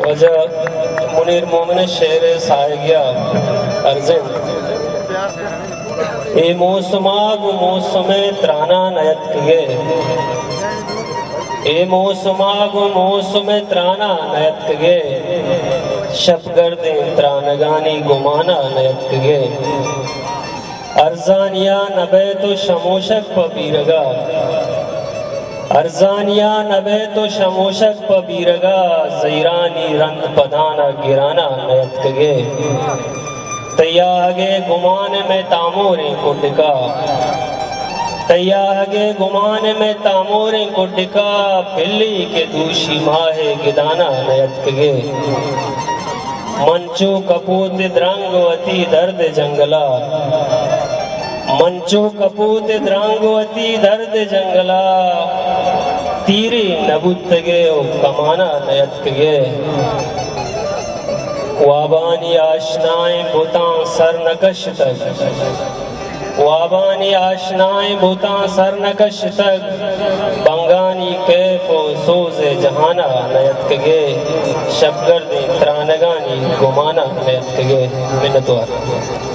وجہ منیر مومن شیر سائگیا ارزن اے موسماگ موسم ترانا نیت کگے اے موسماگ موسم ترانا نیت کگے شب گردیں ترانگانی گمانا نیت کگے ارزانیا نبیت شموشک پا بیرگا ارزانیا نبیت شموشک پا بیرگا زیرانی رند پدانا گرانا نیت کگے تیاگے گمان میں تاموریں کو ڈکا تیاگے گمان میں تاموریں کو ڈکا پلی کے دوشی ماہ گدانا نیت کگے منچو کپوت درنگ وتی درد جنگلا منچو کپوت درنگ وتی درد جنگلا تیری نبوتگے او کمانا نیت کگے وابانی آشنائیں بوتاں سر نکش تک وابانی آشنائیں بوتاں سر نکش تک بنگانی کیف و سوز جہانا نیت کگے شب گردیں ترانگانی گمانا نیت کگے منتوار